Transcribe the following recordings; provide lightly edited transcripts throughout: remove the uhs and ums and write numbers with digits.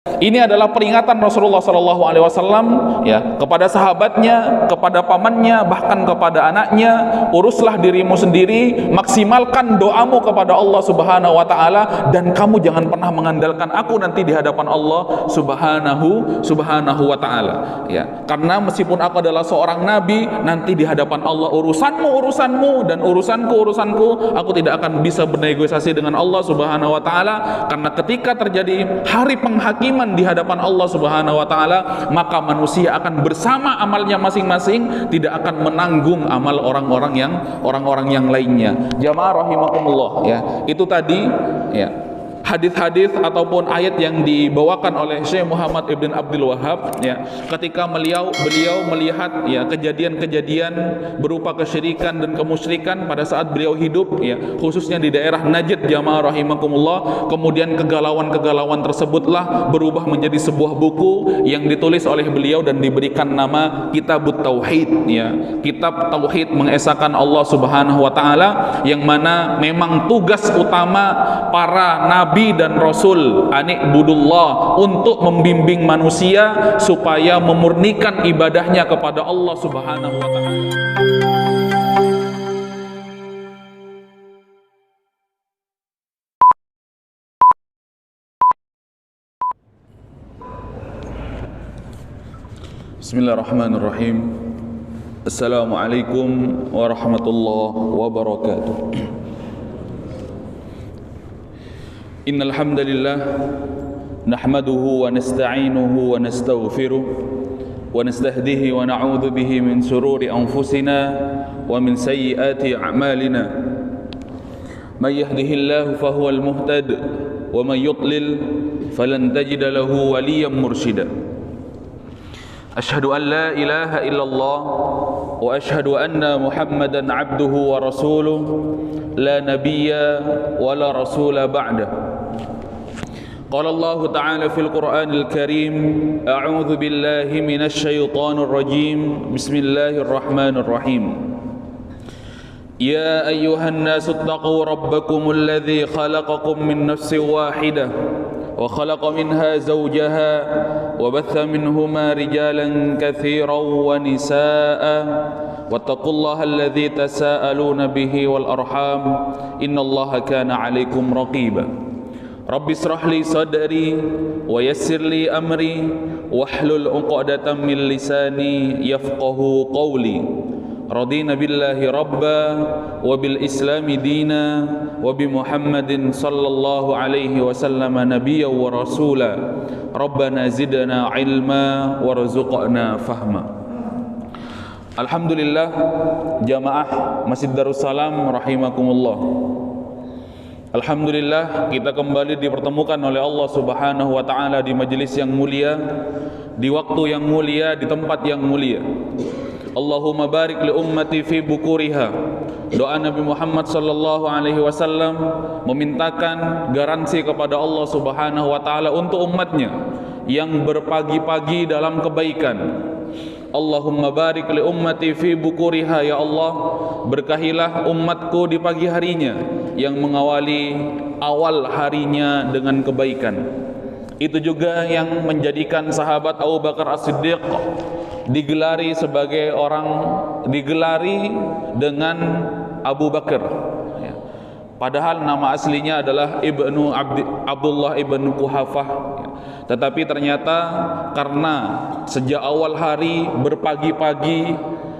Ini adalah peringatan Rasulullah SAW ya kepada sahabatnya, kepada pamannya, bahkan kepada anaknya. Uruslah dirimu sendiri, maksimalkan doamu kepada Allah Subhanahu wa taala, dan kamu jangan pernah mengandalkan aku nanti di hadapan Allah Subhanahu wa taala. Ya, karena meskipun aku adalah seorang nabi, nanti di hadapan Allah urusanmu dan urusanku, aku tidak akan bisa bernegosiasi dengan Allah Subhanahu wa taala, karena ketika terjadi hari penghakiman di hadapan Allah Subhanahu wa taala, maka manusia akan bersama amalnya masing-masing, tidak akan menanggung amal orang-orang yang lainnya. Jamaah rahimakumullah, ya. Itu tadi ya hadis-hadis ataupun ayat yang dibawakan oleh Syekh Muhammad Ibn Abdul Wahhab ya, ketika beliau melihat ya kejadian-kejadian berupa kesyirikan dan kemusyrikan pada saat beliau hidup ya, khususnya di daerah Najd. Jamaah rahimakumullah, kemudian kegalauan tersebutlah berubah menjadi sebuah buku yang ditulis oleh beliau dan diberikan nama Kitabut Tauhid ya, kitab tauhid, mengesahkan Allah Subhanahu wa taala, yang mana memang tugas utama para nabi dan rasul anikbudullah untuk membimbing manusia supaya memurnikan ibadahnya kepada Allah Subhanahu wa taala. Bismillahirrahmanirrahim. Assalamualaikum warahmatullahi wabarakatuh. Innal hamdalillah nahmaduhu wa nasta'inuhu wa nastaghfiruh wa nastahdihi wa na'udzu bihi min shururi anfusina wa min sayyiati a'malina. May yahdihillahu fahuwal muhtad wa may yudlil falan tajida lahu waliyyan mursyida. Ashhadu an la ilaha illallah wa ashhadu anna Muhammadan abduhu wa rasuluh la nabiyya wa la rasula ba'dah. قال الله تعالى في القرآن الكريم أعوذ بالله من الشيطان الرجيم بسم الله الرحمن الرحيم يا أيها الناس اتقوا ربكم الذي خلقكم من نفس واحدة وخلق منها زوجها وبث منهما رجالا كثيرا ونساء واتقوا الله الذي تساءلون به والأرحام إن الله كان عليكم رقيبا Rabbi israh li sadri wa yassir li amri wahlul 'uqdatam min lisani yafqahu qawli. Radina billahi rabba wa bil islami dina wa bi Muhammadin sallallahu alaihi wasallam nabiyyan wa rasula. Rabbana zidna ilma warzuqna fahma. Alhamdulillah, jamaah Masjid Darussalam rahimakumullah. Alhamdulillah, kita kembali dipertemukan oleh Allah Subhanahu wa taala di majelis yang mulia, di waktu yang mulia, di tempat yang mulia. Allahumma barik li ummati fi bukuriha. Doa Nabi Muhammad sallallahu alaihi wasallam memintakan garansi kepada Allah Subhanahu wa taala untuk umatnya yang berpagi-pagi dalam kebaikan. Allahumma barik li ummati fi bukuriha, ya Allah, berkahilah umatku di pagi harinya yang mengawali awal harinya dengan kebaikan. Itu juga yang menjadikan sahabat Abu Bakar As-Siddiq digelari dengan Abu Bakar. Padahal nama aslinya adalah Abdullah ibnu Quhafah. Tetapi ternyata karena sejak awal hari berpagi-pagi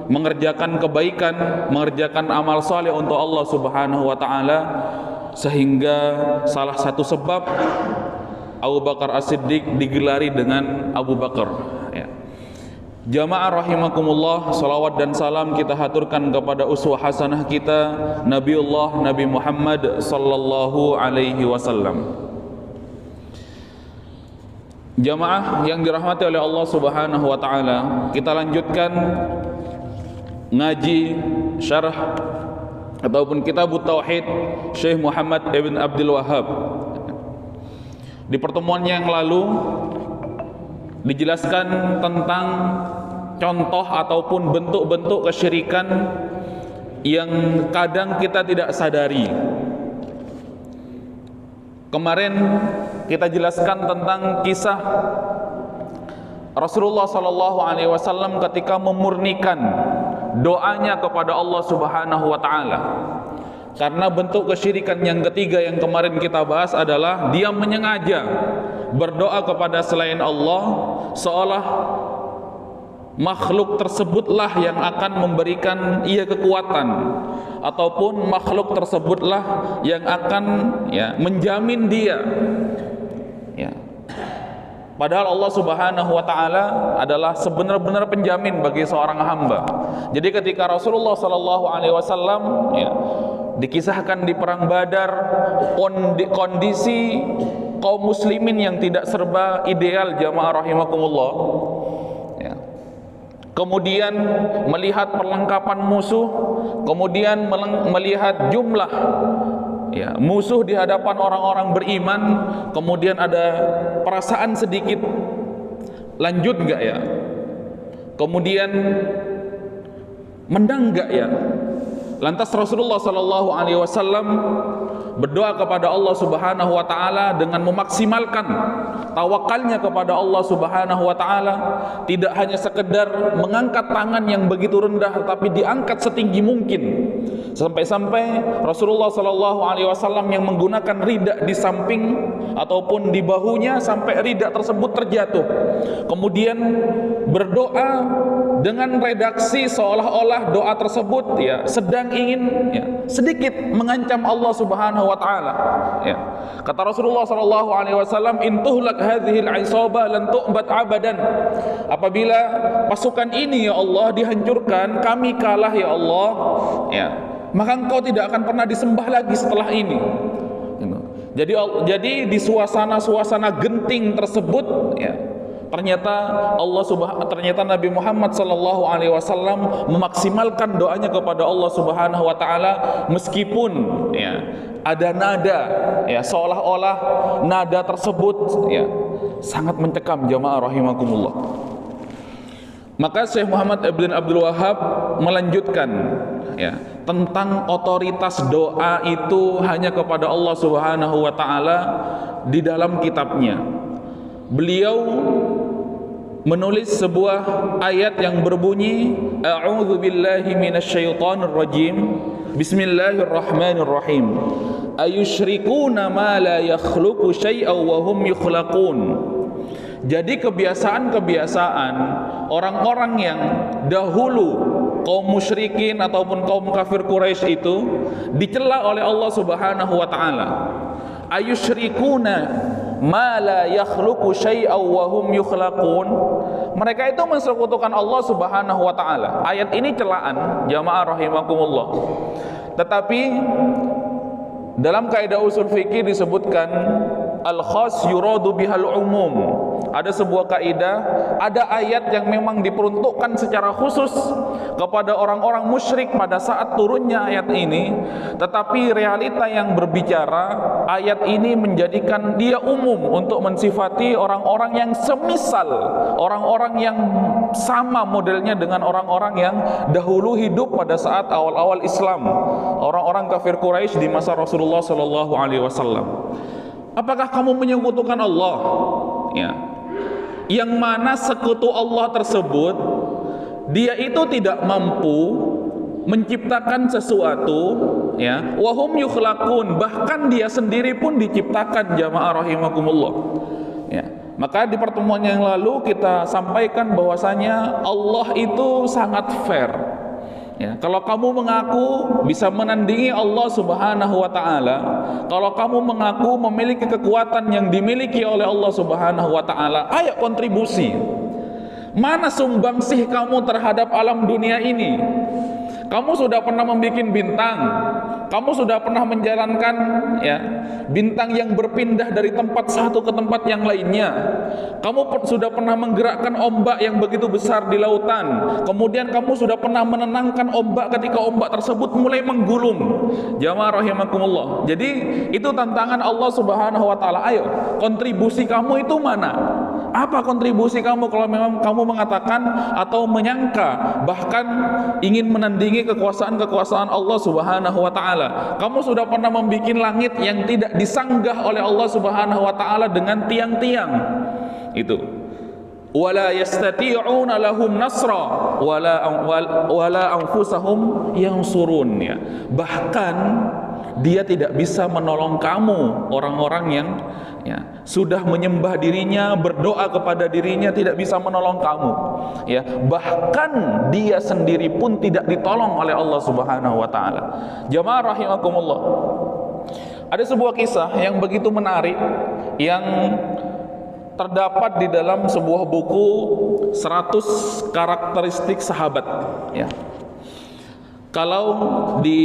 mengerjakan kebaikan, mengerjakan amal saleh untuk Allah Subhanahu wa taala, sehingga salah satu sebab Abu Bakar As-Siddiq digelari dengan Abu Bakar ya. Jamaah rahimakumullah, salawat dan salam kita haturkan kepada uswah hasanah kita Nabiullah Nabi Muhammad sallallahu alaihi wasallam. Jamaah yang dirahmati oleh Allah Subhanahu wa taala, kita lanjutkan ngaji syarah ataupun Kitabut Tauhid Syekh Muhammad Ibn Abdul Wahhab. Di pertemuan yang lalu dijelaskan tentang contoh ataupun bentuk-bentuk kesyirikan yang kadang kita tidak sadari. Kemarin kita jelaskan tentang kisah Rasulullah sallallahu alaihi wasallam ketika memurnikan doanya kepada Allah Subhanahu wa taala. Karena bentuk kesyirikan yang ketiga yang kemarin kita bahas adalah dia menyengaja berdoa kepada selain Allah, seolah makhluk tersebutlah yang akan memberikan ia kekuatan, ataupun makhluk tersebutlah yang akan menjamin dia. Padahal Allah Subhanahu wa taala adalah sebenar-benar penjamin bagi seorang hamba. Jadi ketika Rasulullah sallallahu alaihi wasallam dikisahkan di perang Badar, kondisi kaum muslimin yang tidak serba ideal, jamaah rahimakumullah. Kemudian melihat perlengkapan musuh, kemudian melihat jumlah musuh di hadapan orang-orang beriman, kemudian ada perasaan sedikit lanjut enggak ya, kemudian menang enggak ya. Lantas Rasulullah sallallahu alaihi wasallam berdoa kepada Allah Subhanahu wa taala dengan memaksimalkan tawakalnya kepada Allah Subhanahu wa taala, tidak hanya sekedar mengangkat tangan yang begitu rendah, tetapi diangkat setinggi mungkin. Sampai-sampai Rasulullah sallallahu alaihi wasallam yang menggunakan ridak di samping ataupun di bahunya sampai ridak tersebut terjatuh. Kemudian berdoa dengan redaksi seolah-olah doa tersebut sedang ingin sedikit mengancam Allah Subhanahu wa taala. Kata Rasulullah sallallahu alaihi wasallam, "Intuhlak hadhil 'isabah lan tu'bad abadan." Apabila pasukan ini ya Allah dihancurkan, kami kalah ya Allah, maka engkau tidak akan pernah disembah lagi setelah ini. Jadi di suasana genting tersebut ternyata Nabi Muhammad sallallahu alaihi wasallam memaksimalkan doanya kepada Allah Subhanahu wa taala, meskipun ada nada seolah-olah nada tersebut sangat mencekam, jamaah rahimakumullah. Maka Syekh Muhammad ibn Abdul Wahhab melanjutkan tentang otoritas doa itu hanya kepada Allah Subhanahu wa taala di dalam kitabnya. Beliau menulis sebuah ayat yang berbunyi, A'udzu billahi minasyaitonir rajim, Bismillahirrahmanirrahim, ayusyrikuna ma la yakhluqu syai'an wa hum yukhlaqun. Jadi kebiasaan-kebiasaan orang-orang yang dahulu kaum musyrikin ataupun kaum kafir Quraisy itu dicela oleh Allah Subhanahu wa taala. Ayusyrikuna ma la yakhluqu syai'an wa hum yukhlaqun. Mereka itu mensekutukan Allah Subhanahu wa taala. Ayat ini celaan, jamaah rahimakumullah. Tetapi dalam kaidah usul fikih disebutkan al-khas yuradu bihal umum. Ada sebuah kaidah, ada ayat yang memang diperuntukkan secara khusus kepada orang-orang musyrik pada saat turunnya ayat ini, tetapi realita yang berbicara ayat ini menjadikan dia umum untuk mensifati orang-orang yang semisal, orang-orang yang sama modelnya dengan orang-orang yang dahulu hidup pada saat awal-awal Islam, orang-orang kafir Quraisy di masa Rasulullah sallallahu alaihi wasallam. Apakah kamu menyekutukan Allah? Yang mana sekutu Allah tersebut dia itu tidak mampu menciptakan sesuatu, wahum yukhlaqun, bahkan dia sendiri pun diciptakan, jamaah rahimakumullah. Maka di pertemuan yang lalu kita sampaikan bahwasanya Allah itu sangat fair. Kalau kamu mengaku bisa menandingi Allah Subhanahu wa taala, kalau kamu mengaku memiliki kekuatan yang dimiliki oleh Allah Subhanahu wa taala, ayo kontribusi. Mana sumbangsih kamu terhadap alam dunia ini? Kamu sudah pernah membuat bintang, kamu sudah pernah menjalankan bintang yang berpindah dari tempat satu ke tempat yang lainnya. Kamu sudah pernah menggerakkan ombak yang begitu besar di lautan. Kemudian kamu sudah pernah menenangkan ombak ketika ombak tersebut mulai menggulung. Jamaah rahimakumullah. Jadi itu tantangan Allah Subhanahu wa taala. Ayo, kontribusi kamu itu mana? Apa kontribusi kamu kalau memang kamu mengatakan atau menyangka bahkan ingin menandingi kekuasaan Allah Subhanahu wa taala? Kamu sudah pernah membuat langit yang tidak disanggah oleh Allah Subhanahu wa taala dengan tiang-tiang. Itu. Wala yastati'una lahum nasra wala anfusahum yansurun, ya. Bahkan dia tidak bisa menolong kamu, orang-orang yang ya sudah menyembah dirinya, berdoa kepada dirinya, tidak bisa menolong kamu, ya. Bahkan dia sendiri pun tidak ditolong oleh Allah Subhanahu wa taala. Jamaah rahimakumullah. Ada sebuah kisah yang begitu menarik yang terdapat di dalam sebuah buku 100 karakteristik sahabat, ya. Kalau di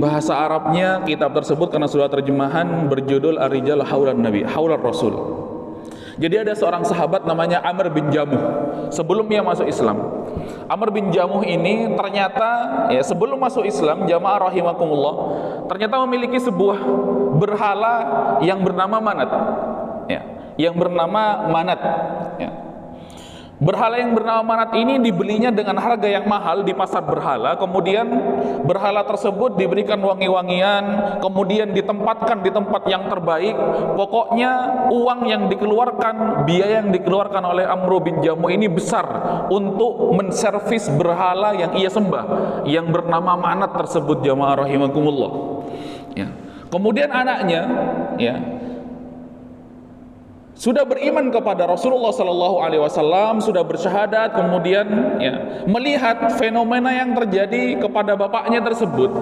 bahasa Arabnya kitab tersebut karena sudah terjemahan berjudul Ar-Rijal Haulan Nabi, Haular Rasul. Jadi ada seorang sahabat namanya Amr bin Jamuh sebelum dia masuk Islam. Amr bin Jamuh ini ternyata, ya, sebelum masuk Islam, jamaah rahimakumullah, ternyata memiliki sebuah berhala yang bernama Manat, ya, yang bernama Manat, ya. Berhala yang bernama Manat ini dibelinya dengan harga yang mahal di pasar berhala. Kemudian berhala tersebut diberikan wangi-wangian, kemudian ditempatkan di tempat yang terbaik. Pokoknya uang yang dikeluarkan, biaya yang dikeluarkan oleh Amr bin Jamuh ini besar untuk menservis berhala yang ia sembah, yang bernama Manat tersebut, jamaah rahimakumullah, ya. Kemudian anaknya, ya, sudah beriman kepada Rasulullah Sallallahu Alaihi Wasallam, sudah bersyahadat, kemudian, ya, melihat fenomena yang terjadi kepada bapaknya tersebut,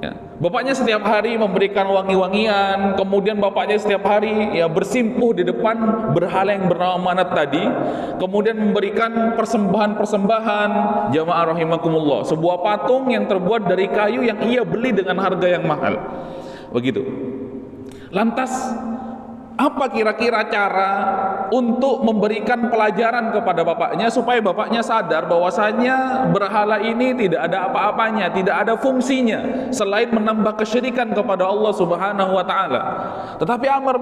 ya. Bapaknya setiap hari memberikan wangi-wangian, kemudian bapaknya setiap hari, ya, bersimpuh di depan berhala yang bernama Manat tadi, kemudian memberikan persembahan-persembahan, jamaah rahimakumullah, sebuah patung yang terbuat dari kayu yang ia beli dengan harga yang mahal, begitu. Lantas apa kira-kira cara untuk memberikan pelajaran kepada bapaknya supaya bapaknya sadar bahwasanya berhala ini tidak ada apa-apanya, tidak ada fungsinya selain menambah kesyirikan kepada Allah Subhanahu wa taala. Tetapi anak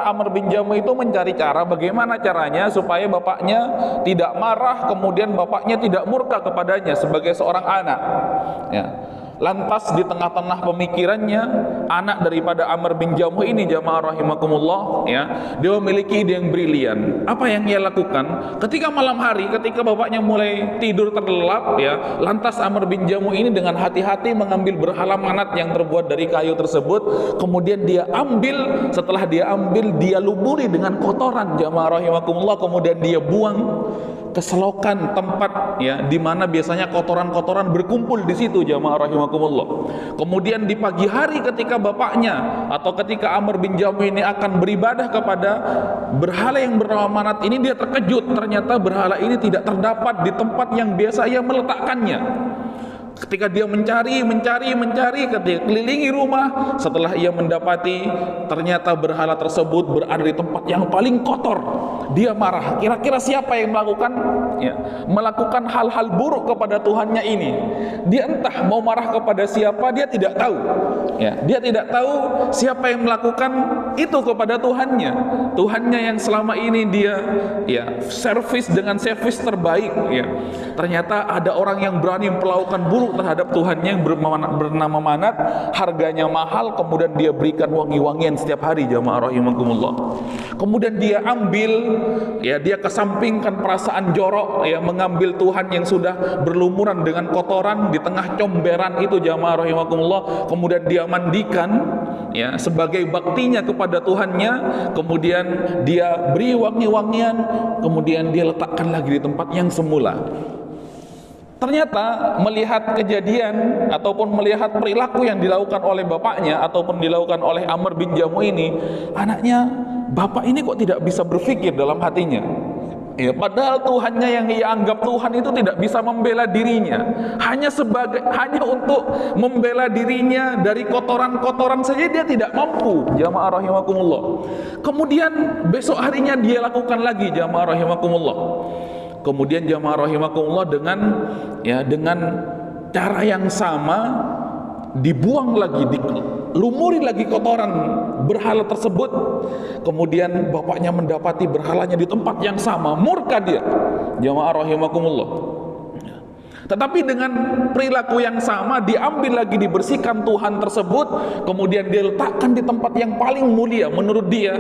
Amr bin Jamuh itu mencari cara bagaimana caranya supaya bapaknya tidak marah, kemudian bapaknya tidak murka kepadanya sebagai seorang anak, ya. Lantas di tengah-tengah pemikirannya, anak daripada Amr bin Jamuh ini, jamaah rahimakumullah, ya, dia memiliki ide yang brilian. Apa yang ia lakukan? Ketika malam hari, ketika bapaknya mulai tidur terlelap, ya, lantas Amr bin Jamuh ini dengan hati-hati mengambil berhala Manat yang terbuat dari kayu tersebut. Kemudian dia ambil, setelah dia ambil, dia lumuri dengan kotoran, jamaah rahimakumullah. Kemudian dia buang ke selokan tempat, ya, di mana biasanya kotoran-kotoran berkumpul di situ, jamaah rahimakumullah. Kemudian di pagi hari ketika bapaknya atau ketika Amr bin Jamuh ini akan beribadah kepada berhala yang bernama Manat ini, dia terkejut, ternyata berhala ini tidak terdapat di tempat yang biasa ia meletakkannya. Ketika dia mencari, ketika kelilingi rumah, setelah ia mendapati ternyata berhala tersebut berada di tempat yang paling kotor, dia marah. Kira-kira siapa yang melakukan, ya, melakukan hal-hal buruk kepada Tuhannya ini? Dia entah mau marah kepada siapa, dia tidak tahu, ya. Dia tidak tahu siapa yang melakukan itu kepada Tuhannya. Tuhannya yang selama ini dia, ya, servis dengan servis terbaik, ya. Ternyata ada orang yang berani melakukan buruk terhadap Tuhannya yang bernama Manat, harganya mahal, kemudian dia berikan wangi-wangian setiap hari, jamaah rahimakumullah. Kemudian dia ambil, ya, dia kesampingkan perasaan jorok, ya, mengambil Tuhan yang sudah berlumuran dengan kotoran di tengah comberan itu, jamaah rahimakumullah. Kemudian dia mandikan, ya, sebagai baktinya kepada Tuhannya. Kemudian dia beri wangi-wangian, kemudian dia letakkan lagi di tempat yang semula. Ternyata melihat kejadian ataupun melihat perilaku yang dilakukan oleh bapaknya ataupun dilakukan oleh Amr bin Jamuh ini, anaknya, bapak ini kok tidak bisa berpikir dalam hatinya, ya, padahal Tuhannya yang ia anggap Tuhan itu tidak bisa membela dirinya, hanya untuk membela dirinya dari kotoran-kotoran saja dia tidak mampu, jamaah rahimakumullah. Kemudian besok harinya dia lakukan lagi, jamaah rahimakumullah. Kemudian jamaah rahimakumullah dengan cara yang sama dibuang lagi, dilumuri lagi kotoran berhala tersebut, kemudian bapaknya mendapati berhalanya di tempat yang sama, murka dia. Jamaah rahimakumullah. Tetapi dengan perilaku yang sama, diambil lagi, dibersihkan Tuhan tersebut, kemudian dia letakkan di tempat yang paling mulia menurut dia,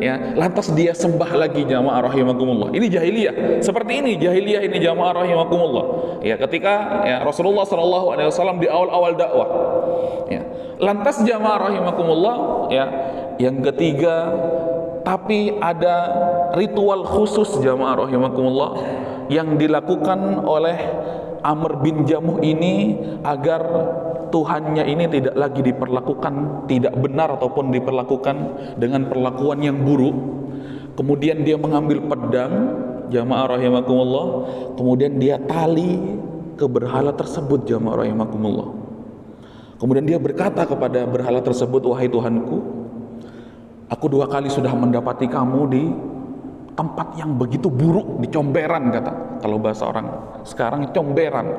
ya, lantas dia sembah lagi. Jamaah rahimakumullah. Ini jahiliyah. Seperti ini jahiliyah ini, jamaah rahimakumullah. Ya, ketika ya, Rasulullah SAW di awal-awal dakwah. Ya. Lantas jamaah rahimakumullah, ya, yang ketiga, tapi ada ritual khusus jamaah rahimakumullah yang dilakukan oleh Amr bin Jamuh ini agar Tuhannya ini tidak lagi diperlakukan tidak benar ataupun diperlakukan dengan perlakuan yang buruk. Kemudian dia mengambil pedang, jamaah rahimakumullah, kemudian dia tali ke berhala tersebut, jamaah rahimakumullah. Kemudian dia berkata kepada berhala tersebut, wahai Tuhanku, aku 2 kali sudah mendapati kamu di tempat yang begitu buruk, di comberan, kata kalau bahasa orang sekarang, comberan.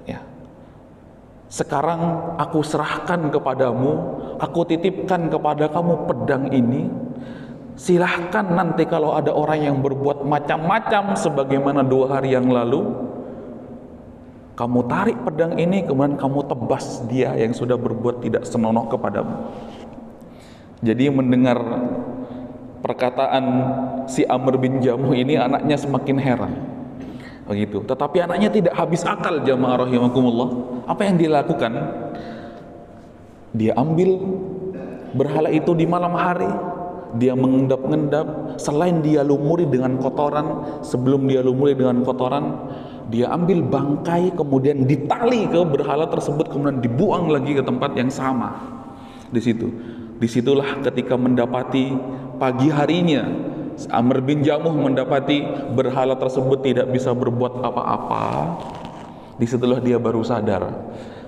Ya. Sekarang aku serahkan kepadamu, aku titipkan kepada kamu pedang ini. Silahkan nanti kalau ada orang yang berbuat macam-macam sebagaimana 2 hari yang lalu, kamu tarik pedang ini, kemudian kamu tebas dia yang sudah berbuat tidak senonoh kepadamu. Jadi mendengar perkataan si Amr bin Jamuh ini, anaknya semakin heran. Begitu. Tetapi anaknya tidak habis akal, jamaah rahimakumullah. Apa yang dilakukan? Dia ambil berhala itu di malam hari, dia mengendap-endap, selain dia lumuri dengan kotoran, sebelum dia lumuri dengan kotoran, dia ambil bangkai, kemudian ditali ke berhala tersebut, kemudian dibuang lagi ke tempat yang sama. Di situ. Disitulah ketika mendapati pagi harinya, Amr bin Jamuh mendapati berhala tersebut tidak bisa berbuat apa-apa. Disitulah dia baru sadar,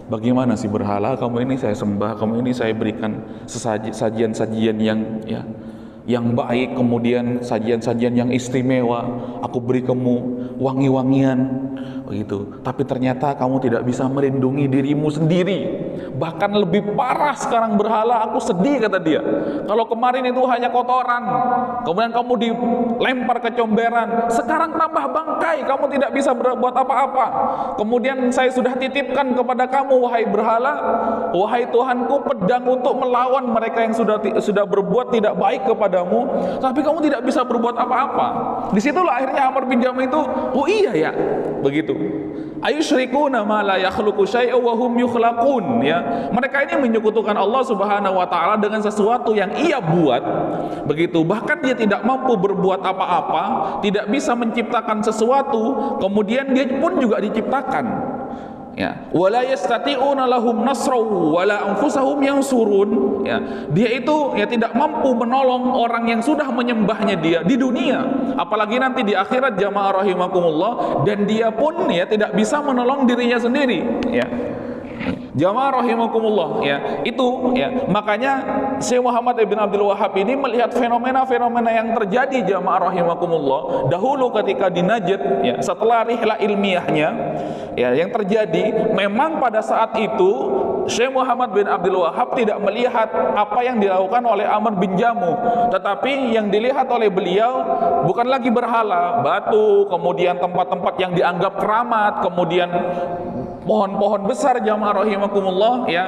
bagaimana sih berhala, kamu ini saya sembah, kamu ini saya berikan sajian-sajian yang baik, kemudian sajian-sajian yang istimewa, aku beri kamu wangi-wangian, begitu. Tapi ternyata kamu tidak bisa melindungi dirimu sendiri. Bahkan lebih parah sekarang berhala, aku sedih, kata dia. Kalau kemarin itu hanya kotoran, kemudian kamu dilempar ke comberan, sekarang tambah bangkai, kamu tidak bisa berbuat apa-apa. Kemudian saya sudah titipkan kepada kamu, wahai berhala, wahai Tuhanku, pedang untuk melawan mereka yang sudah berbuat tidak baik kepadamu, tapi kamu tidak bisa berbuat apa-apa. Disitulah akhirnya Amr bin Jamuh itu, oh iya ya, begitu. Ayusyrikuna ma la yakhluqu syai'an wa hum yukhlaqun, ya. Mereka ini menyekutukan Allah Subhanahu wa taala dengan sesuatu yang ia buat, begitu. Bahkan dia tidak mampu berbuat apa-apa, tidak bisa menciptakan sesuatu, kemudian dia pun juga diciptakan. Ya, wala yastati'una lahum nasrahu wala anfusahum yansurun, ya. Dia itu ya tidak mampu menolong orang yang sudah menyembahnya dia di dunia, apalagi nanti di akhirat, jamaah rahimakumullah, dan dia pun ya tidak bisa menolong dirinya sendiri, ya. Jamaah rahimakumullah, ya. Itu ya, makanya Syekh Muhammad Ibn Abdul Wahhab ini melihat fenomena-fenomena yang terjadi, jamaah rahimakumullah, dahulu ketika di Najd, ya, setelah rihlah ilmiahnya, ya, yang terjadi memang pada saat itu Syekh Muhammad bin Abdul Wahhab tidak melihat apa yang dilakukan oleh Amr bin Jamuh, tetapi yang dilihat oleh beliau bukan lagi berhala, batu, kemudian tempat-tempat yang dianggap keramat, kemudian pohon-pohon besar, jamaah rahimakumullah, ya,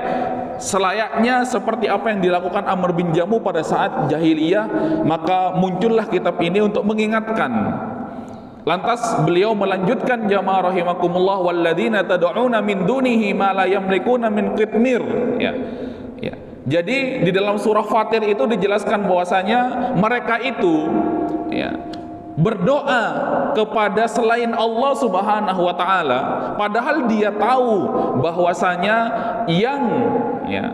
selayaknya seperti apa yang dilakukan Amr bin Jamuh pada saat jahiliyah. Maka muncullah kitab ini untuk mengingatkan. Lantas beliau melanjutkan, jamaah rahimakumullah, walladzina tad'una min dunihi ma la yamlikuna min qitmir, ya. Ya. Jadi di dalam surah Fatir itu dijelaskan bahwasanya mereka itu, ya, berdoa kepada selain Allah Subhanahu wa taala, padahal dia tahu bahwasanya yang, ya,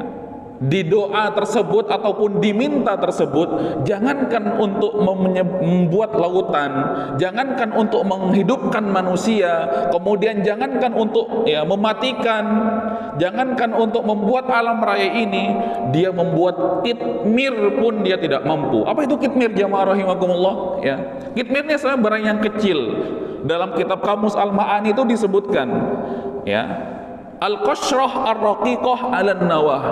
didoa tersebut ataupun diminta tersebut jangankan untuk membuat lautan, jangankan untuk menghidupkan manusia, kemudian jangankan untuk ya mematikan, jangankan untuk membuat alam raya ini, dia membuat kitmir pun dia tidak mampu. Apa itu kitmir, jamaah rahimakumullah, ya? Kitmirnya sebenarnya barang yang kecil. Dalam kitab Kamus Al-Ma'ani itu disebutkan, ya, al-qashrah ar-raqiqah 'alan nawah.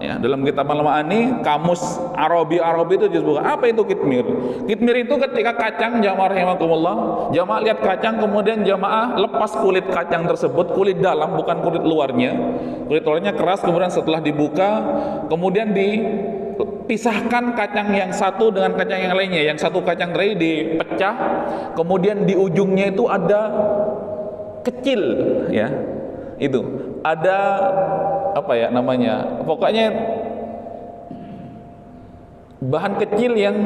Ya, dalam kitab Al-Ma'ani, kamus Arabi itu disebutkan apa itu kitmir. Kitmir itu ketika kacang, jamaah rahimakumullah, jamaah lihat kacang, kemudian jamaah lepas kulit kacang tersebut, kulit dalam bukan kulit luarnya. Kulit luarnya keras, kemudian setelah dibuka, kemudian dipisahkan kacang yang satu dengan kacang yang lainnya. Yang satu kacang tadi dipecah, kemudian di ujungnya itu ada kecil, ya, itu ada apa ya namanya, pokoknya bahan kecil yang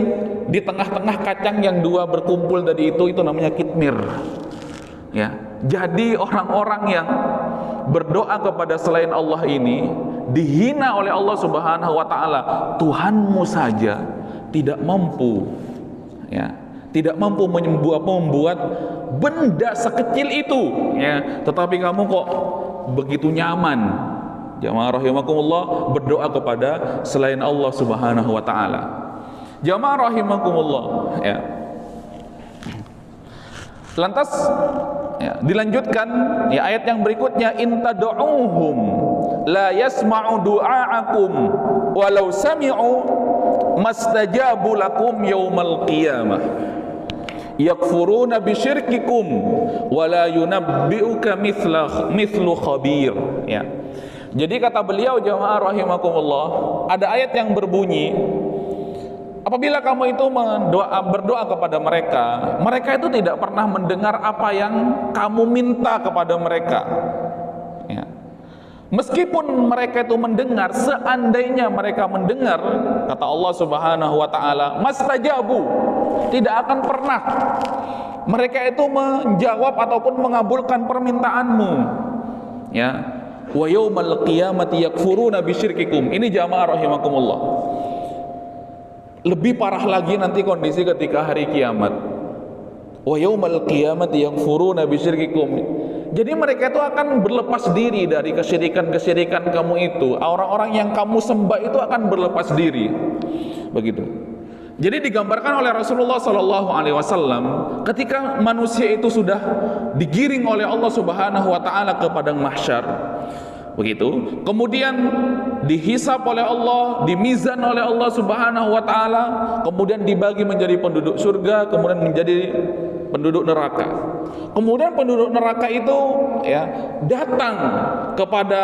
di tengah-tengah kacang yang dua berkumpul tadi itu namanya kitmir, ya. Jadi orang-orang yang berdoa kepada selain Allah ini dihina oleh Allah Subhanahu wa taala. Tuhanmu saja tidak mampu, ya, tidak mampu membuat benda sekecil itu, ya, tetapi kamu kok begitu nyaman, jamaah rahimakumullah, berdoa kepada selain Allah Subhanahu wa taala. Jamaah rahimakumullah, ya. Lantas, ya, dilanjutkan, ya, ayat yang berikutnya, in tad'uuhum la yasma'u du'aakum walau sami'u mastajabu lakum yaumal qiyamah yakfuruna bisyirkikum wala yunabbi'uka mithlu khabir, ya. Jadi kata beliau, jamaah rahimakumullah, ada ayat yang berbunyi, apabila kamu itu berdoa kepada mereka, mereka itu tidak pernah mendengar apa yang kamu minta kepada mereka, ya. Meskipun mereka itu mendengar, seandainya mereka mendengar, kata Allah Subhanahu wa taala, mastajabu, tidak akan pernah mereka itu menjawab ataupun mengabulkan permintaanmu, ya. Wa yaumal qiyamati yakfuruna bisyirkikum. Ini jamaah rahimakumullah, lebih parah lagi nanti kondisi ketika hari kiamat. Wa yaumal qiyamati yakfuruna bisyirkikum. Jadi mereka itu akan berlepas diri dari kesyirikan-kesyirikan kamu itu. Orang-orang yang kamu sembah itu akan berlepas diri. Begitu. Jadi digambarkan oleh Rasulullah SAW ketika manusia itu sudah digiring oleh Allah Subhanahu wa taala ke padang mahsyar. Begitu. Kemudian dihisab oleh Allah, dimizan oleh Allah Subhanahu wa taala, kemudian dibagi menjadi penduduk surga, kemudian menjadi penduduk neraka. Kemudian penduduk neraka itu, ya, datang kepada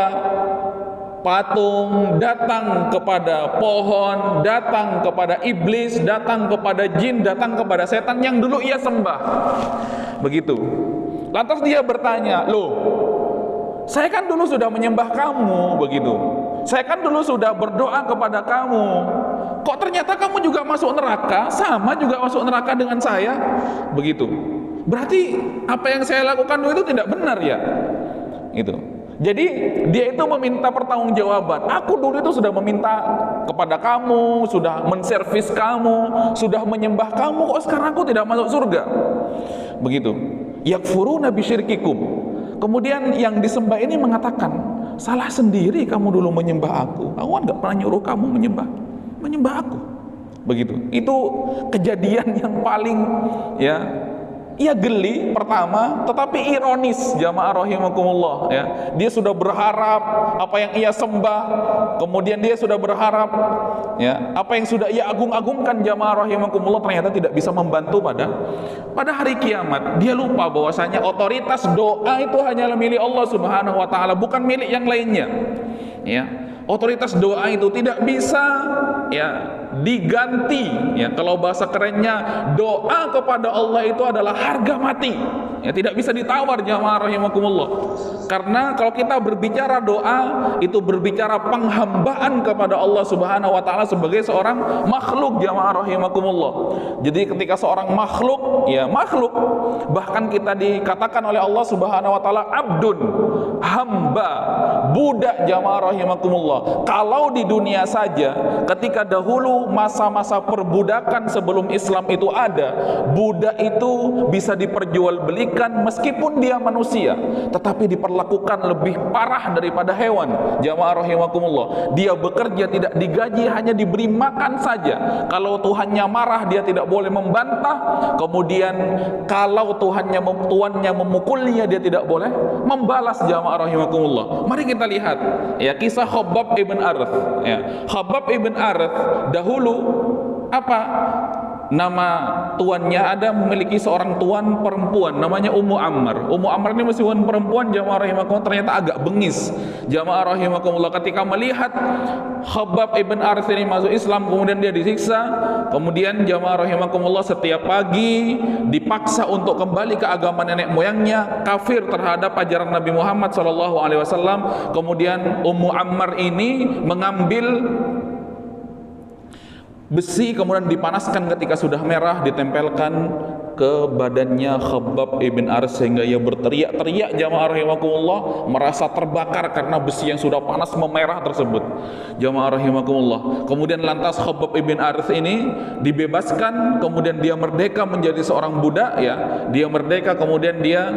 patung, datang kepada pohon, datang kepada iblis, datang kepada jin, datang kepada setan yang dulu ia sembah. Begitu. Lantas dia bertanya, loh, saya kan dulu sudah menyembah kamu, begitu. Saya kan dulu sudah berdoa kepada kamu. Kok ternyata kamu juga masuk neraka, sama juga masuk neraka dengan saya? Begitu. Berarti apa yang saya lakukan dulu itu tidak benar, ya? Itu. Jadi dia itu meminta pertanggungjawaban. Aku dulu itu sudah meminta kepada kamu, sudah menservis kamu, sudah menyembah kamu, kok sekarang aku tidak masuk surga? Begitu. Yakfuruna bisyirkikum. Kemudian yang disembah ini mengatakan, salah sendiri kamu dulu menyembah aku. Aku kan gak pernah nyuruh kamu menyembah aku. Begitu. Itu kejadian yang paling, ya, ia geli pertama, tetapi ironis, jamaah rahimakumullah, ya. Dia sudah berharap apa yang ia sembah, kemudian dia sudah berharap, ya, apa yang sudah ia agung-agungkan, jamaah rahimakumullah, ternyata tidak bisa membantu pada hari kiamat. Dia lupa bahwasanya otoritas doa itu hanyalah milik Allah Subhanahu wa taala, bukan milik yang lainnya, ya. Otoritas doa itu tidak bisa, ya, diganti, ya. Kalau bahasa kerennya, doa kepada Allah itu adalah harga mati, ya, tidak bisa ditawar, jamaah rahimakumullah. Karena kalau kita berbicara doa, itu berbicara penghambaan kepada Allah Subhanahu wa taala sebagai seorang makhluk, jamaah rahimakumullah. Jadi ketika seorang makhluk, ya, makhluk, bahkan kita dikatakan oleh Allah Subhanahu wa taala abdun, hamba, budak, jamaah rahimakumullah. Kalau di dunia saja, ketika dahulu dahulu masa-masa perbudakan sebelum Islam itu ada, budak itu bisa diperjualbelikan meskipun dia manusia, tetapi diperlakukan lebih parah daripada hewan. Jamaah rahimakumullah, dia bekerja tidak digaji, hanya diberi makan saja. Kalau tuannya marah, dia tidak boleh membantah. Kemudian kalau tuannya memukulnya, dia tidak boleh membalas. Jamaah rahimakumullah, mari kita lihat ya kisah Khabbab ibn Arth ya. Khabbab ibn Arth dahulu apa nama tuannya, ada memiliki seorang tuan perempuan namanya Ummu Ammar. Ummu Ammar ini meskipun perempuan, jamaah rahimakumullah, ternyata agak bengis. Jamaah rahimakumullah, ketika melihat Khabbab ibn Arth ini masuk Islam, kemudian dia disiksa, kemudian jamaah rahimakumullah setiap pagi dipaksa untuk kembali ke agama nenek moyangnya, kafir terhadap ajaran Nabi Muhammad SAW. Kemudian Ummu Ammar ini mengambil besi, kemudian dipanaskan, ketika sudah merah ditempelkan ke badannya Khabbab ibn Arth sehingga ia berteriak-teriak, jamaah rahimakumullah, merasa terbakar karena besi yang sudah panas memerah tersebut. Jamaah rahimakumullah, kemudian lantas Khabbab ibn Arth ini dibebaskan, kemudian dia merdeka menjadi seorang budak ya. Dia merdeka, kemudian dia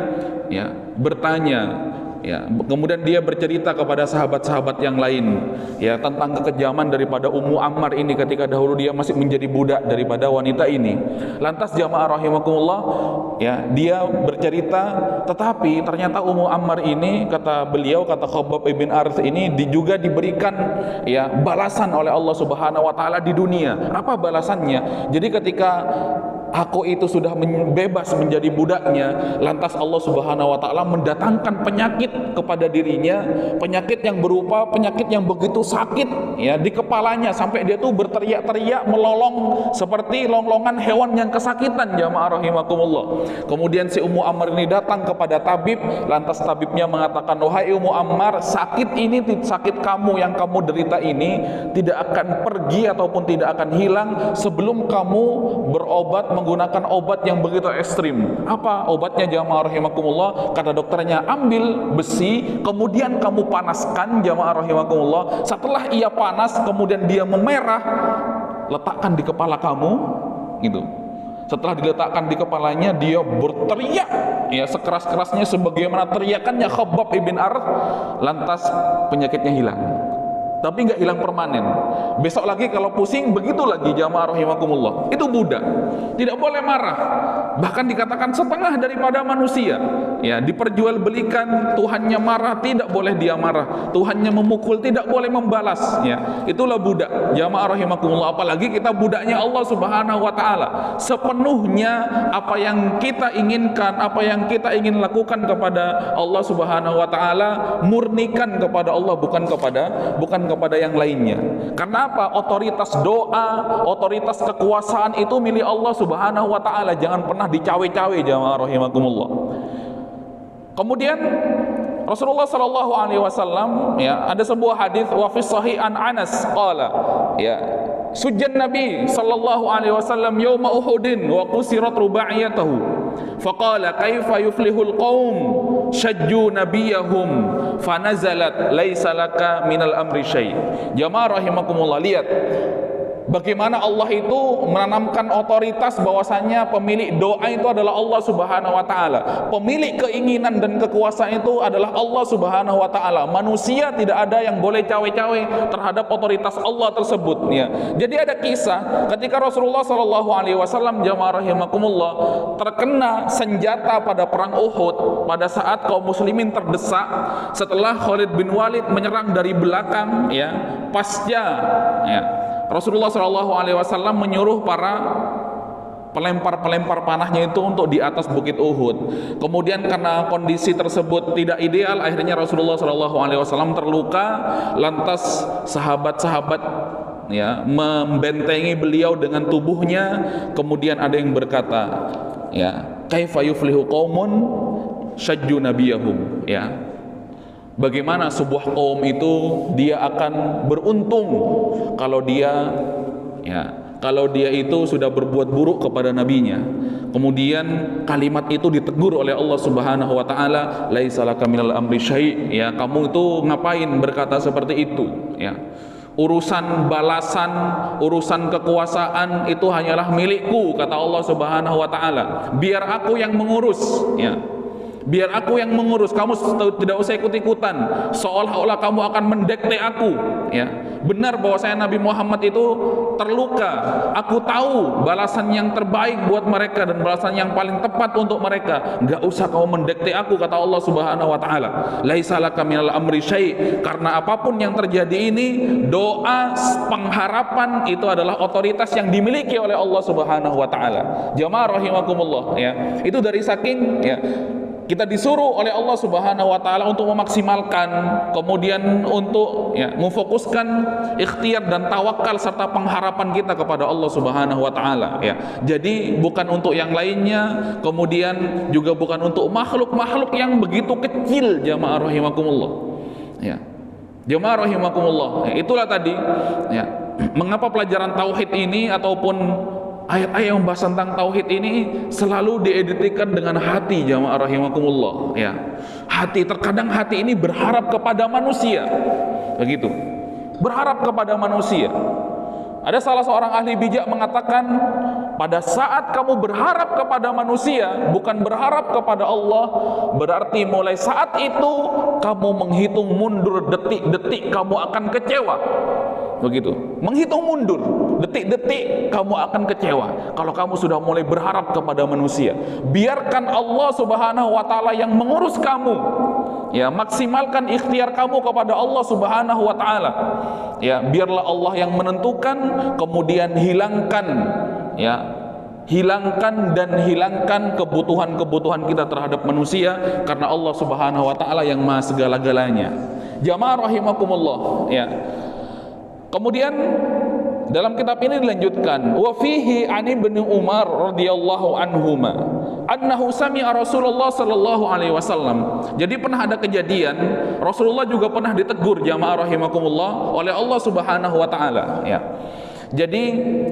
ya bertanya ya, kemudian dia bercerita kepada sahabat-sahabat yang lain ya tentang kekejaman daripada Ummu Ammar ini ketika dahulu dia masih menjadi budak daripada wanita ini. Lantas jamaah rahimakumullah ya, dia bercerita, tetapi ternyata Ummu Ammar ini, kata beliau, kata Khabbab ibn Arth ini, juga diberikan ya balasan oleh Allah Subhanahu wa taala di dunia. Apa balasannya? Jadi ketika aku itu sudah bebas menjadi budaknya, lantas Allah Subhanahu wa taala mendatangkan penyakit kepada dirinya, penyakit yang berupa penyakit yang begitu sakit ya di kepalanya, sampai dia tuh berteriak-teriak, melolong seperti longlongan hewan yang kesakitan, jamaah rahimakumullah. Kemudian si Ummu Ammar ini datang kepada tabib, lantas tabibnya mengatakan, wahai Ummu Ammar, sakit ini, sakit kamu yang kamu derita ini tidak akan pergi ataupun tidak akan hilang sebelum kamu berobat menggunakan obat yang begitu ekstrim. Apa obatnya, jamaah rahimakumullah? Kata dokternya, ambil besi, kemudian kamu panaskan, jamaah rahimakumullah. Setelah ia panas, kemudian dia memerah, letakkan di kepala kamu, gitu. Setelah diletakkan di kepalanya, dia berteriak ya sekeras-kerasnya sebagaimana teriakannya Khabbab ibn Arth, lantas penyakitnya hilang. Tapi nggak hilang permanen. Besok lagi kalau pusing, begitu lagi, jamaah rahimakumullah. Itu budak, tidak boleh marah. Bahkan dikatakan setengah daripada manusia ya, diperjualbelikan, Tuhannya marah, tidak boleh dia marah. Tuhannya memukul, tidak boleh membalas ya. Itulah budak, jamaah rahimakumullah. Apalagi kita budaknya Allah Subhanahu wa taala. Sepenuhnya apa yang kita inginkan, apa yang kita ingin lakukan kepada Allah Subhanahu wa taala, murnikan kepada Allah, bukan kepada yang lainnya. Karena apa? Otoritas doa, otoritas kekuasaan itu milik Allah Subhanahu wa taala. Jangan pernah dicawe-cawe, jamaah rahimakumullah. Kemudian Rasulullah sallallahu alaihi wasallam ya, ada sebuah hadis wa fi sahih an Anas qala ya, sujjan Nabi sallallahu alaihi wasallam yauma Uhudin wa qusirat rubaiyatahu faqala kaifa yuflihul qaum syajju nabiyahum fanazalat laisa laka minal amri syai'. Jamaah rahimakumullah, lihat bagaimana Allah itu menanamkan otoritas, bahwasanya pemilik doa itu adalah Allah Subhanahu wa taala. Pemilik keinginan dan kekuasaan itu adalah Allah Subhanahu wa taala. Manusia tidak ada yang boleh cawe-cawe terhadap otoritas Allah tersebut ya. Jadi ada kisah ketika Rasulullah sallallahu alaihi wasallam, jamaah rahimakumullah, terkena senjata pada perang Uhud pada saat kaum muslimin terdesak setelah Khalid bin Walid menyerang dari belakang ya, pasca ya. Rasulullah SAW menyuruh para pelempar panahnya itu untuk di atas bukit Uhud. Kemudian karena kondisi tersebut tidak ideal, akhirnya Rasulullah SAW terluka. Lantas sahabat-sahabat ya membentengi beliau dengan tubuhnya. Kemudian ada yang berkata, ya, kaifa yuflihu qaumun syajju nabiyahum, ya. Bagaimana sebuah kaum itu dia akan beruntung kalau dia itu sudah berbuat buruk kepada nabinya. Kemudian kalimat itu ditegur oleh Allah Subhanahu wa taala, laisa laka minal amri syai', ya, kamu itu ngapain berkata seperti itu ya. Urusan balasan, urusan kekuasaan itu hanyalah milikku, kata Allah Subhanahu wa taala. Biar aku yang mengurus, ya. Biar aku yang mengurus, kamu tidak usah ikut-ikutan seolah-olah kamu akan mendekte aku, ya. Benar bahwa saya Nabi Muhammad itu terluka, aku tahu balasan yang terbaik buat mereka dan balasan yang paling tepat untuk mereka. Enggak usah kamu mendekte aku, kata Allah Subhanahu wa taala. Laisa laka minal amri syai', karena apapun yang terjadi ini, doa, pengharapan itu adalah otoritas yang dimiliki oleh Allah Subhanahu wa taala. Jamaah rahimakumullah, ya. Itu dari saking, ya, kita disuruh oleh Allah Subhanahu wa taala untuk memaksimalkan, kemudian untuk, ya, memfokuskan ikhtiar dan tawakal serta pengharapan kita kepada Allah Subhanahu wa taala, ya. Jadi bukan untuk yang lainnya, kemudian juga bukan untuk makhluk-makhluk yang begitu kecil, jamaah rahimakumullah. Ya. Jamaah rahimakumullah. Ya, itulah tadi, ya, mengapa pelajaran tauhid ini ataupun ayat-ayat yang membahas tentang tauhid ini selalu diidentikan dengan hati, jamaah rahimakumullah, ya. Hati, terkadang hati ini berharap kepada manusia, begitu, berharap kepada manusia. Ada salah seorang ahli bijak mengatakan, pada saat kamu berharap kepada manusia, bukan berharap kepada Allah, berarti mulai saat itu kamu menghitung mundur detik-detik kamu akan kecewa. Begitu, menghitung mundur detik-detik kamu akan kecewa kalau kamu sudah mulai berharap kepada manusia. Biarkan Allah Subhanahu wa taala yang mengurus kamu, ya. Maksimalkan ikhtiar kamu kepada Allah Subhanahu wa taala, ya. Biarlah Allah yang menentukan, kemudian hilangkan, ya, hilangkan kebutuhan-kebutuhan kita terhadap manusia, karena Allah Subhanahu wa taala yang maha segala-galanya. Jamaah rahimakumullah, ya. Kemudian dalam kitab ini dilanjutkan, wa fihi an Ibnu Umar radhiyallahu anhuma annahu sami'a Rasulullah sallallahu alaihi wasallam. Jadi pernah ada kejadian Rasulullah juga pernah ditegur, jamaah rahimakumullah, oleh Allah Subhanahu wa taala, ya. Jadi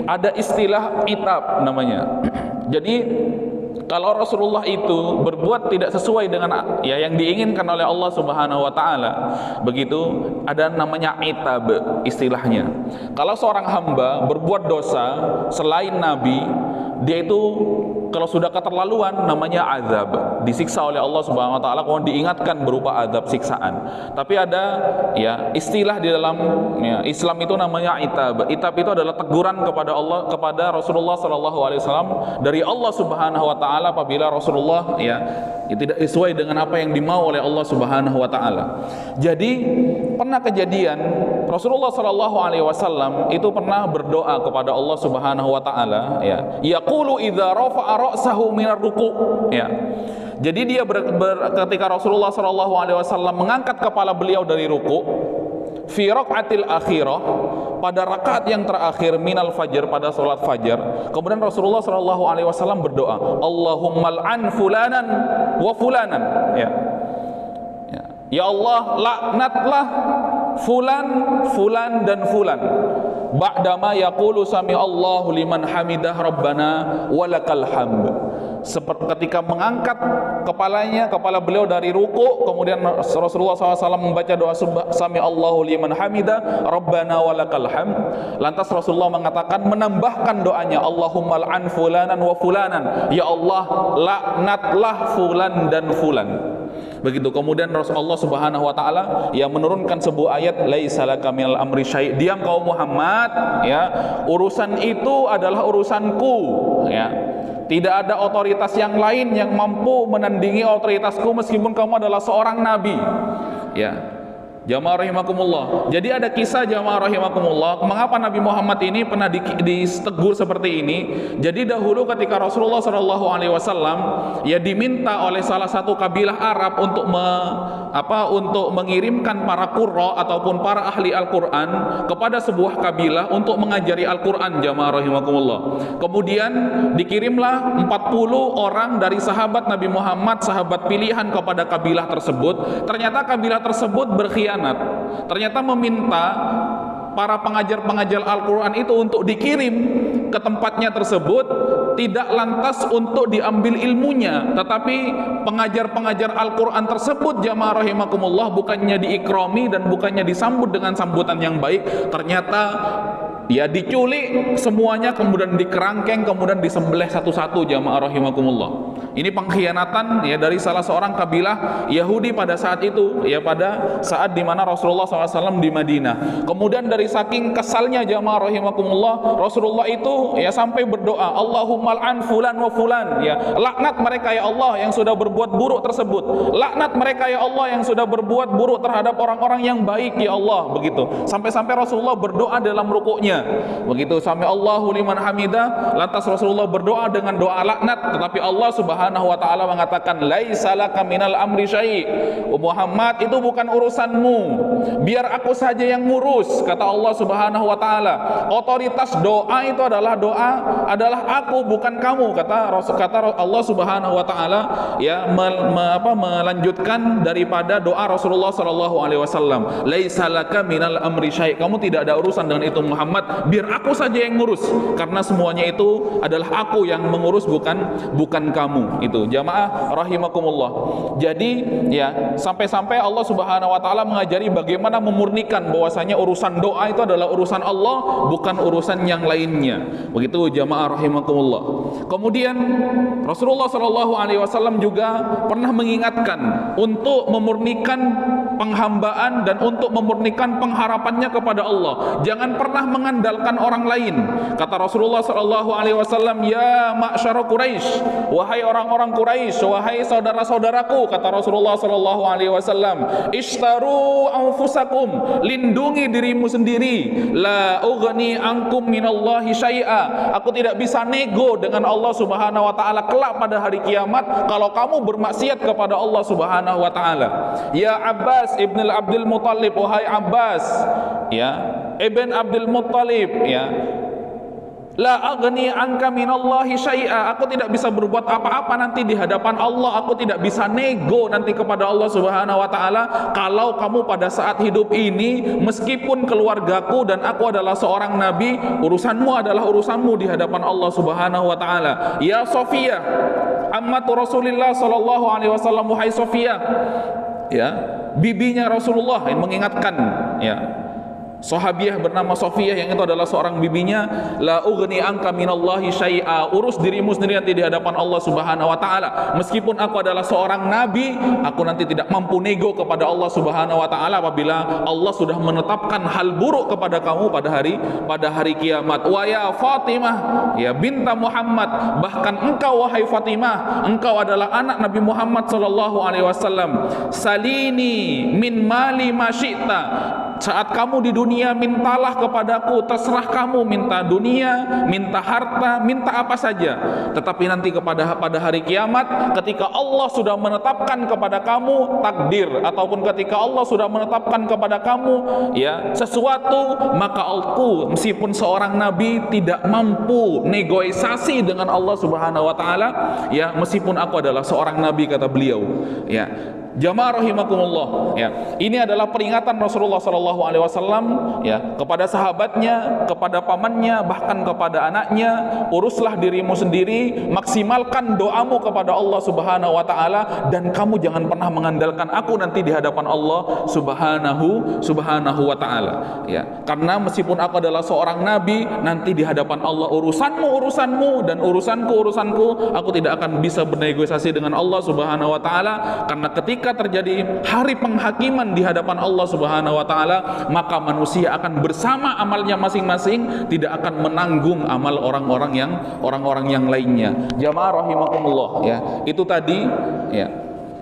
ada istilah itab namanya. Jadi kalau Rasulullah itu berbuat tidak sesuai dengan, ya, yang diinginkan oleh Allah Subhanahu wa taala, begitu, ada namanya itab istilahnya. Kalau seorang hamba berbuat dosa selain nabi, dia itu kalau sudah keterlaluan namanya azab, disiksa oleh Allah Subhanahu wa taala, kemudian diingatkan berupa azab siksaan. Tapi ada, ya, istilah di dalam, ya, Islam itu namanya itab. Itab itu adalah teguran kepada Allah, kepada Rasulullah sallallahu alaihi wasallam dari Allah Subhanahu wa taala apabila Rasulullah, ya, tidak sesuai dengan apa yang dimau oleh Allah Subhanahu wa taala. Jadi pernah kejadian Rasulullah sallallahu alaihi wasallam itu pernah berdoa kepada Allah Subhanahu wa taala, ya. Yaqulu idza rafa'a ra'sahu minar ruku', ya. Jadi dia ketika Rasulullah sallallahu alaihi wasallam mengangkat kepala beliau dari ruku, fi raq'atil akhirah, pada rakaat yang terakhir minal fajr, pada salat fajar, kemudian Rasulullah sallallahu alaihi wasallam berdoa, Allahumma al'an fulanan wa fulanan, ya. Ya Allah, laknatlah fulan, fulan dan fulan. Ba'dama yaqulu sami Allahu liman hamidah rabbana walakal hamd. Seperti ketika mengangkat kepala beliau dari ruku, kemudian Rasulullah SAW membaca doa sami Allahu liman hamidah rabbana walakal hamd. Lantas Rasulullah mengatakan, menambahkan doanya, Allahumma al'an fulanan wa fulanan, ya Allah, laknatlah fulan dan fulan. Begitu. Kemudian Rasulullah Subhanahu wa taala yang menurunkan sebuah ayat, laisa laka minal amri syai', diam kau Muhammad, ya, urusan itu adalah urusanku, ya. Tidak ada otoritas yang lain yang mampu menandingi otoritasku meskipun kamu adalah seorang nabi, ya. Jamaah rahimakumullah. Jadi ada kisah, jamaah rahimakumullah, mengapa Nabi Muhammad ini pernah ditegur seperti ini. Jadi dahulu ketika Rasulullah sallallahu alaihi wasallam, ya, diminta oleh salah satu kabilah Arab untuk untuk mengirimkan para qurra ataupun para ahli Al-Qur'an kepada sebuah kabilah untuk mengajari Al-Qur'an, jamaah rahimakumullah. Kemudian dikirimlah 40 orang dari sahabat Nabi Muhammad, sahabat pilihan, kepada kabilah tersebut. Ternyata kabilah tersebut berkhianat. Ternyata meminta para pengajar-pengajar Al-Quran itu untuk dikirim ke tempatnya tersebut tidak lantas untuk diambil ilmunya, tetapi pengajar-pengajar Al-Quran tersebut jamaah rahimakumullah bukannya diikrami dan bukannya disambut dengan sambutan yang baik, ternyata dia diculik semuanya, kemudian dikerangkeng, kemudian disembelih satu-satu jamaah rahimakumullah. Ini pengkhianatan ya dari salah seorang kabilah Yahudi pada saat itu, ya pada saat dimana Rasulullah SAW di Madinah. Kemudian dari saking kesalnya jamaah rahimakumullah, Rasulullah itu ya sampai berdoa, Allahumma al'an fulan wa fulan, ya laknat mereka ya Allah yang sudah berbuat buruk tersebut, laknat mereka ya Allah yang sudah berbuat buruk terhadap orang-orang yang baik ya Allah, begitu. Sampai-sampai Rasulullah berdoa dalam rukuknya, begitu, sami Allahu liman hamidah, lantas Rasulullah berdoa dengan doa laknat, tetapi Allah Subhanahu wa taala mengatakan laisa laka minal amri syai', Muhammad itu bukan urusanmu, biar aku saja yang ngurus, kata Allah Subhanahu wa taala. Otoritas doa itu adalah aku, bukan kamu, kata Allah Subhanahu wa taala, ya melanjutkan daripada doa Rasulullah sallallahu alaihi wasallam, laisa laka minal amri syai', kamu tidak ada urusan dengan itu Muhammad, biar aku saja yang ngurus, karena semuanya itu adalah aku yang mengurus, bukan kamu. Itu jamaah rahimakumullah. Jadi ya sampai-sampai Allah Subhanahu wa taala mengajari bagaimana memurnikan bahwasanya urusan doa itu adalah urusan Allah, bukan urusan yang lainnya. Begitu jamaah rahimakumullah. Kemudian Rasulullah sallallahu alaihi wasallam juga pernah mengingatkan untuk memurnikan penghambaan dan untuk memurnikan pengharapannya kepada Allah. Jangan pernah mengandalkan orang lain. Kata Rasulullah sallallahu alaihi wasallam, ya ma'syara Quraisy, wahai orang-orang Quraisy, wahai saudara-saudaraku, kata Rasulullah sallallahu alaihi wasallam, ishtaru anfusakum, lindungi dirimu sendiri, la ughni ankum minallahi syai'a, aku tidak bisa nego dengan Allah Subhanahu wa taala kelak pada hari kiamat kalau kamu bermaksiat kepada Allah Subhanahu wa taala. Ya Abbas ibn Abdul Muttalib, wahai Abbas ya ibn Abdul Muttalib, ya la aghni anka minallahi syai'a, aku tidak bisa berbuat apa-apa nanti di hadapan Allah, aku tidak bisa nego nanti kepada Allah Subhanahu wa taala kalau kamu pada saat hidup ini, meskipun keluargaku dan aku adalah seorang nabi, urusanmu adalah urusanmu di hadapan Allah Subhanahu wa taala. Ya Sofiyah ammatu Rasulillah sallallahu alaihi wasallam, wahai Sofiyah, ya bibinya Rasulullah, yang mengingatkan ya sahabiah bernama Sofiyah yang itu adalah seorang bibinya, la ughni anka minallahi syai'a, urus dirimu sendiri nanti di hadapan Allah Subhanahu wa taala, meskipun aku adalah seorang nabi, aku nanti tidak mampu nego kepada Allah Subhanahu wa taala apabila Allah sudah menetapkan hal buruk kepada kamu pada hari kiamat. Wa ya Fatimah ya binta Muhammad, bahkan engkau wahai Fatimah, engkau adalah anak Nabi Muhammad sallallahu alaihi wasallam, salini min mali ma syi'ta, saat kamu di dunia mintalah kepadaku, terserah kamu, minta dunia, minta harta, minta apa saja. Tetapi nanti pada hari kiamat, ketika Allah sudah menetapkan kepada kamu takdir, ataupun ketika Allah sudah menetapkan kepada kamu ya sesuatu, maka aku meskipun seorang nabi tidak mampu negosiasi dengan Allah Subhanahu wa taala, ya meskipun aku adalah seorang nabi, kata beliau. Ya jamaah rahimakumullah, ya ini adalah peringatan Rasulullah sallallahu alaihi wasallam ya kepada sahabatnya, kepada pamannya, bahkan kepada anaknya, uruslah dirimu sendiri, maksimalkan doamu kepada Allah Subhanahu wa taala, dan kamu jangan pernah mengandalkan aku nanti di hadapan Allah Subhanahu wa taala, ya karena meskipun aku adalah seorang nabi, nanti di hadapan Allah urusanmu dan urusanku, aku tidak akan bisa bernegosiasi dengan Allah Subhanahu wa taala, karena ketika terjadi hari penghakiman di hadapan Allah Subhanahu wa taala, maka manusia akan bersama amalnya masing-masing, tidak akan menanggung amal orang-orang yang lainnya. Jamaah rahimakumullah, ya itu tadi ya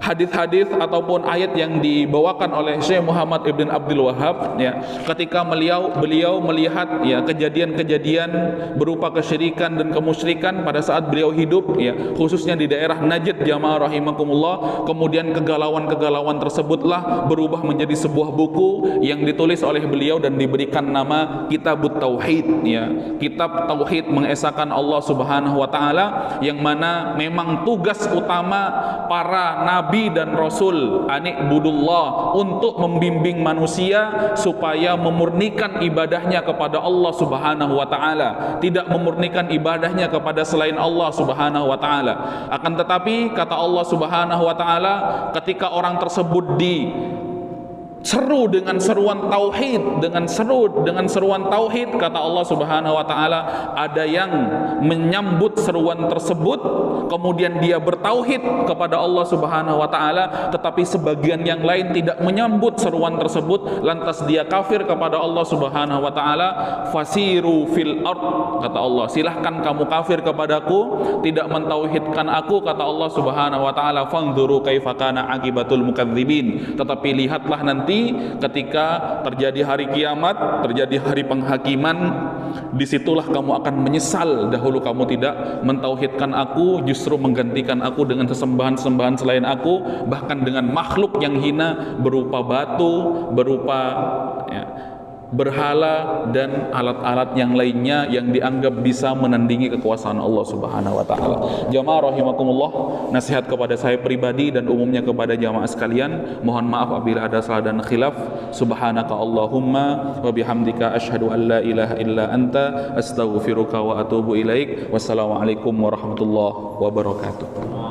hadis-hadis ataupun ayat yang dibawakan oleh Syekh Muhammad Ibn Abdul Wahhab ya ketika beliau melihat ya kejadian-kejadian berupa kesyirikan dan kemusyrikan pada saat beliau hidup ya, khususnya di daerah Najd jamaah rahimakumullah. Kemudian kegalauan-kegalauan tersebutlah berubah menjadi sebuah buku yang ditulis oleh beliau dan diberikan nama Kitabut Tauhid ya, kitab tauhid mengesahkan Allah Subhanahu wa taala, yang mana memang tugas utama para nabi nabi dan rasul, anikbudullah, untuk membimbing manusia supaya memurnikan ibadahnya kepada Allah Subhanahu wa taala, tidak memurnikan ibadahnya kepada selain Allah Subhanahu wa taala. Akan tetapi kata Allah Subhanahu wa taala, ketika orang tersebut seru dengan seruan tauhid, dengan seruan tauhid, kata Allah Subhanahu wa taala, ada yang menyambut seruan tersebut kemudian dia bertauhid kepada Allah Subhanahu wa taala, tetapi sebagian yang lain tidak menyambut seruan tersebut lantas dia kafir kepada Allah Subhanahu wa taala. Fasiru fil ard, kata Allah, silahkan kamu kafir kepadaku, tidak mentauhidkan aku, kata Allah Subhanahu wa taala. Fanzuru kaifa kana aqibatul mukadzibin, tetapi lihatlah nanti ketika terjadi hari kiamat, terjadi hari penghakiman, disitulah kamu akan menyesal. Dahulu kamu tidak mentauhidkan aku, justru menggantikan aku dengan sesembahan-sembahan selain aku, bahkan dengan makhluk yang hina berupa batu, berupa berhala dan alat-alat yang lainnya yang dianggap bisa menandingi kekuasaan Allah Subhanahu wa taala. Jamaah rahimakumullah, nasihat kepada saya pribadi dan umumnya kepada jamaah sekalian, mohon maaf apabila ada salah dan khilaf. Subhanaka Allahumma wa bihamdika asyhadu an la ilaha illa anta astaghfiruka wa atubu ilaik. Wassalamualaikum warahmatullahi wabarakatuh.